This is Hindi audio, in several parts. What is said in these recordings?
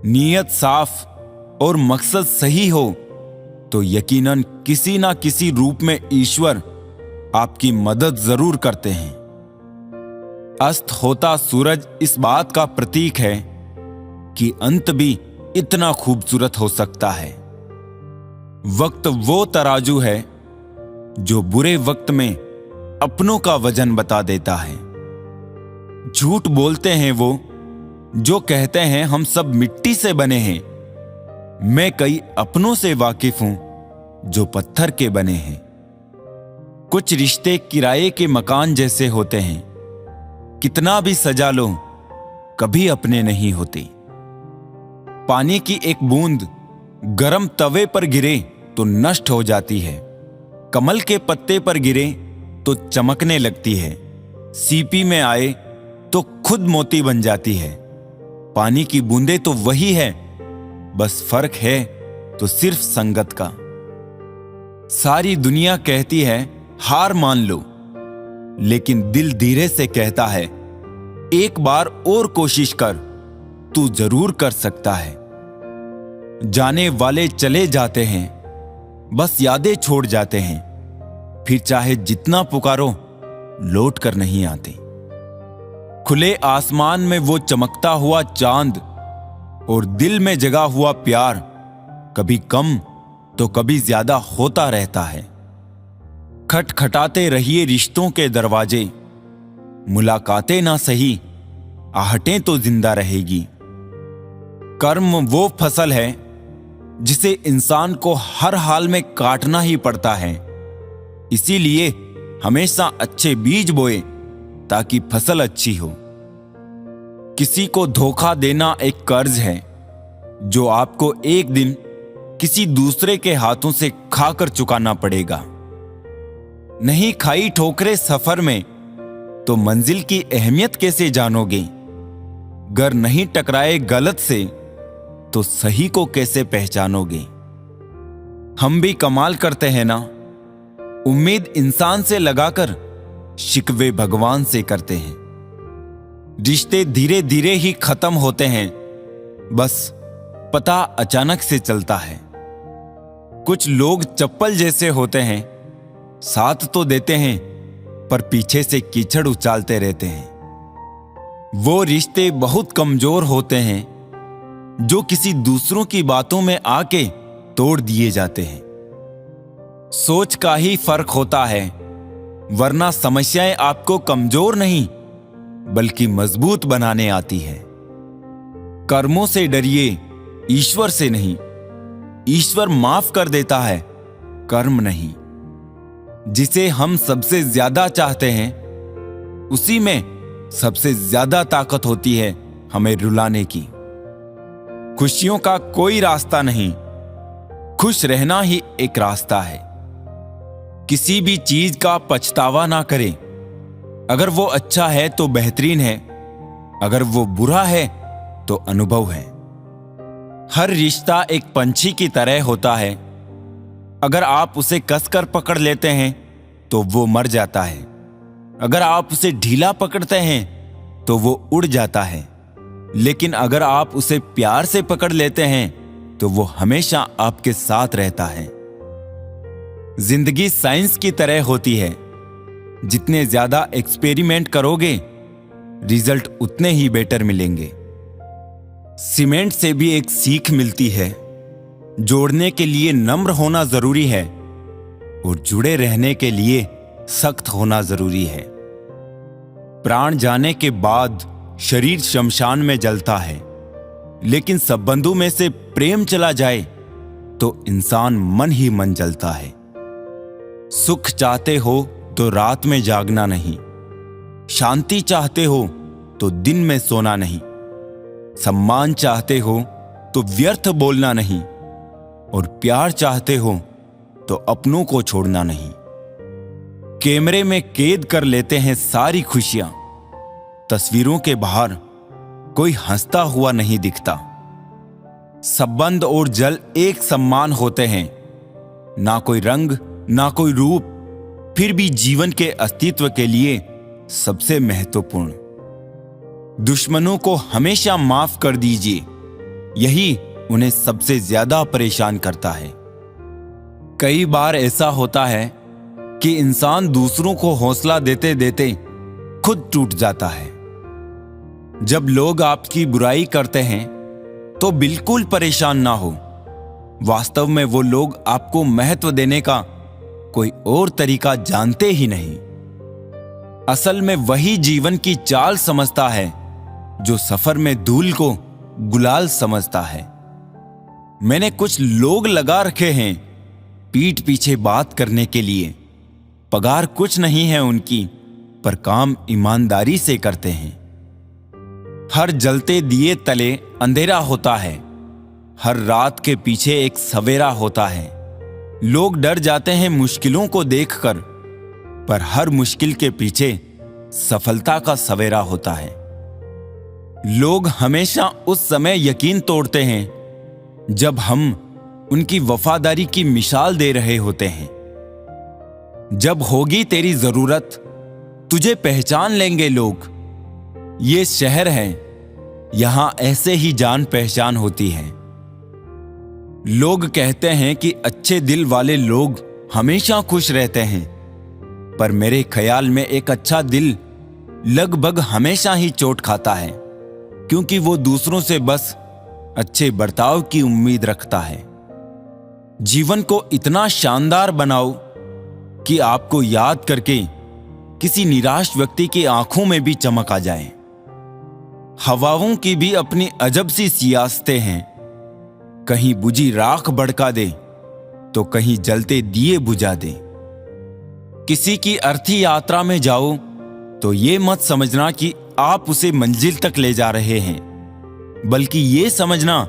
नीयत साफ और मकसद सही हो तो यकीनन किसी ना किसी रूप में ईश्वर आपकी मदद जरूर करते हैं। अस्त होता सूरज इस बात का प्रतीक है कि अंत भी इतना खूबसूरत हो सकता है। वक्त वो तराजू है जो बुरे वक्त में अपनों का वजन बता देता है। झूठ बोलते हैं वो जो कहते हैं हम सब मिट्टी से बने हैं। मैं कई अपनों से वाकिफ हूं जो पत्थर के बने हैं। कुछ रिश्ते किराए के मकान जैसे होते हैं, कितना भी सजा लो कभी अपने नहीं होते। पानी की एक बूंद गरम तवे पर गिरे तो नष्ट हो जाती है, कमल के पत्ते पर गिरे तो चमकने लगती है, सीपी में आए तो खुद मोती बन जाती है। पानी की बूंदें तो वही है, बस फर्क है तो सिर्फ संगत का। सारी दुनिया कहती है हार मान लो, लेकिन दिल धीरे से कहता है एक बार और कोशिश कर, तू जरूर कर सकता है। जाने वाले चले जाते हैं, बस यादें छोड़ जाते हैं, फिर चाहे जितना पुकारो लौट कर नहीं आते। खुले आसमान में वो चमकता हुआ चांद और दिल में जगा हुआ प्यार कभी कम तो कभी ज्यादा होता रहता है। खटखटाते रहिए रिश्तों के दरवाजे, मुलाकातें ना सही आहटें तो जिंदा रहेगी। कर्म वो फसल है जिसे इंसान को हर हाल में काटना ही पड़ता है। इसीलिए हमेशा अच्छे बीज बोए ताकि फसल अच्छी हो। किसी को धोखा देना एक कर्ज है जो आपको एक दिन किसी दूसरे के हाथों से खाकर चुकाना पड़ेगा। नहीं खाई ठोकरें सफर में तो मंजिल की अहमियत कैसे जानोगे? गर नहीं टकराए गलत से तो सही को कैसे पहचानोगे? हम भी कमाल करते हैं ना, उम्मीद इंसान से लगाकर शिकवे भगवान से करते हैं। रिश्ते धीरे धीरे ही खत्म होते हैं, बस पता अचानक से चलता है। कुछ लोग चप्पल जैसे होते हैं, साथ तो देते हैं पर पीछे से कीचड़ उछालते रहते हैं। वो रिश्ते बहुत कमजोर होते हैं जो किसी दूसरों की बातों में आके तोड़ दिए जाते हैं। सोच का ही फर्क होता है, वरना समस्याएं आपको कमजोर नहीं बल्कि मजबूत बनाने आती है। कर्मों से डरिए, ईश्वर से नहीं। ईश्वर माफ कर देता है, कर्म नहीं। जिसे हम सबसे ज्यादा चाहते हैं उसी में सबसे ज्यादा ताकत होती है हमें रुलाने की। खुशियों का कोई रास्ता नहीं, खुश रहना ही एक रास्ता है। किसी भी चीज का पछतावा ना करें। अगर वो अच्छा है तो बेहतरीन है, अगर वो बुरा है तो अनुभव है। हर रिश्ता एक पंछी की तरह होता है, अगर आप उसे कसकर पकड़ लेते हैं तो वो मर जाता है, अगर आप उसे ढीला पकड़ते हैं तो वो उड़ जाता है, लेकिन अगर आप उसे प्यार से पकड़ लेते हैं तो वो हमेशा आपके साथ रहता है। जिंदगी साइंस की तरह होती है, जितने ज्यादा एक्सपेरिमेंट करोगे रिजल्ट उतने ही बेटर मिलेंगे। सीमेंट से भी एक सीख मिलती है, जोड़ने के लिए नम्र होना जरूरी है और जुड़े रहने के लिए सख्त होना जरूरी है। प्राण जाने के बाद शरीर शमशान में जलता है, लेकिन संबंधों में से प्रेम चला जाए तो इंसान मन ही मन जलता है। सुख चाहते हो तो रात में जागना नहीं, शांति चाहते हो तो दिन में सोना नहीं, सम्मान चाहते हो तो व्यर्थ बोलना नहीं, और प्यार चाहते हो तो अपनों को छोड़ना नहीं। कैमरे में कैद कर लेते हैं सारी खुशियां, तस्वीरों के बाहर कोई हंसता हुआ नहीं दिखता। संबंध और जल एक समान होते हैं, ना कोई रंग ना कोई रूप, फिर भी जीवन के अस्तित्व के लिए सबसे महत्वपूर्ण। दुश्मनों को हमेशा माफ कर दीजिए, यही उन्हें सबसे ज्यादा परेशान करता है। कई बार ऐसा होता है कि इंसान दूसरों को हौसला देते देते खुद टूट जाता है। जब लोग आपकी बुराई करते हैं तो बिल्कुल परेशान ना हो। वास्तव में वो लोग आपको महत्व देने का कोई और तरीका जानते ही नहीं। असल में वही जीवन की चाल समझता है जो सफर में धूल को गुलाल समझता है। मैंने कुछ लोग लगा रखे हैं पीठ पीछे बात करने के लिए। पगार कुछ नहीं है उनकी, पर काम ईमानदारी से करते हैं। हर जलते दिए तले अंधेरा होता है, हर रात के पीछे एक सवेरा होता है। लोग डर जाते हैं मुश्किलों को देखकर, पर हर मुश्किल के पीछे सफलता का सवेरा होता है। लोग हमेशा उस समय यकीन तोड़ते हैं जब हम उनकी वफादारी की मिसाल दे रहे होते हैं। जब होगी तेरी जरूरत तुझे पहचान लेंगे लोग। ये शहर है, यहां ऐसे ही जान पहचान होती है। लोग कहते हैं कि अच्छे दिल वाले लोग हमेशा खुश रहते हैं, पर मेरे ख्याल में एक अच्छा दिल लगभग हमेशा ही चोट खाता है, क्योंकि वो दूसरों से बस अच्छे बर्ताव की उम्मीद रखता है। जीवन को इतना शानदार बनाओ कि आपको याद करके किसी निराश व्यक्ति की आंखों में भी चमक आ जाए। हवाओं की भी अपनी अजब सी सियासतें हैं, कहीं बुझी राख भड़का दे तो कहीं जलते दिए बुझा दे। किसी की अर्थी यात्रा में जाओ तो ये मत समझना कि आप उसे मंजिल तक ले जा रहे हैं, बल्कि ये समझना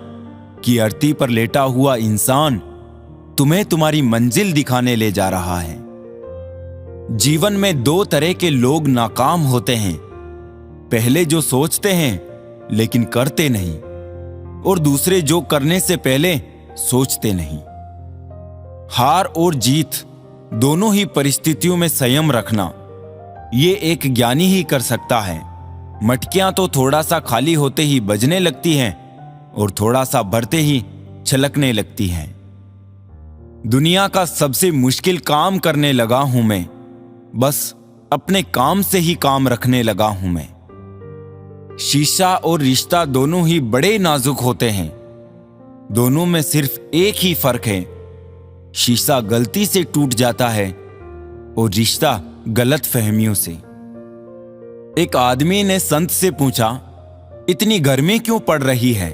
कि अर्थी पर लेटा हुआ इंसान तुम्हें तुम्हारी मंजिल दिखाने ले जा रहा है। जीवन में दो तरह के लोग नाकाम होते हैं, पहले जो सोचते हैं लेकिन करते नहीं, और दूसरे जो करने से पहले सोचते नहीं। हार और जीत दोनों ही परिस्थितियों में संयम रखना ये एक ज्ञानी ही कर सकता है। मटकियां तो थोड़ा सा खाली होते ही बजने लगती हैं और थोड़ा सा भरते ही छलकने लगती हैं। दुनिया का सबसे मुश्किल काम करने लगा हूं मैं, बस अपने काम से ही काम रखने लगा हूं मैं। शीशा और रिश्ता दोनों ही बड़े नाजुक होते हैं, दोनों में सिर्फ एक ही फर्क है, शीशा गलती से टूट जाता है और रिश्ता गलत फहमियों से। एक आदमी ने संत से पूछा, इतनी गर्मी क्यों पड़ रही है?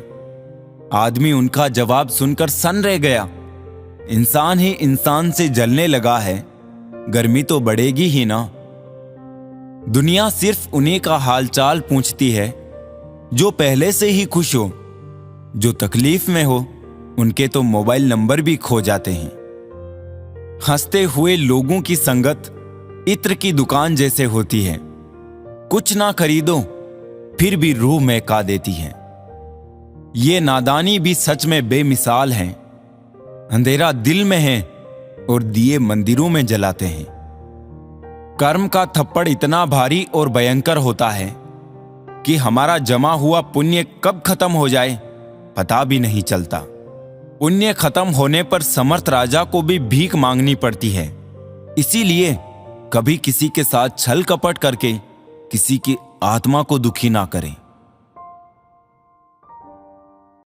आदमी उनका जवाब सुनकर सन रह गया। इंसान ही इंसान से जलने लगा है, गर्मी तो बढ़ेगी ही ना। दुनिया सिर्फ उन्हीं का हालचाल पूछती है जो पहले से ही खुश हो, जो तकलीफ में हो उनके तो मोबाइल नंबर भी खो जाते हैं। हंसते हुए लोगों की संगत इत्र की दुकान जैसे होती है, कुछ ना खरीदो फिर भी रूह महका देती है। ये नादानी भी सच में बेमिसाल है। अंधेरा दिल में है और दिए मंदिरों में जलाते हैं। कर्म का थप्पड़ इतना भारी और भयंकर होता है कि हमारा जमा हुआ पुण्य कब खत्म हो जाए पता भी नहीं चलता। पुण्य खत्म होने पर समर्थ राजा को भी भीख मांगनी पड़ती है। इसीलिए कभी किसी के साथ छल कपट करके किसी की आत्मा को दुखी ना करें।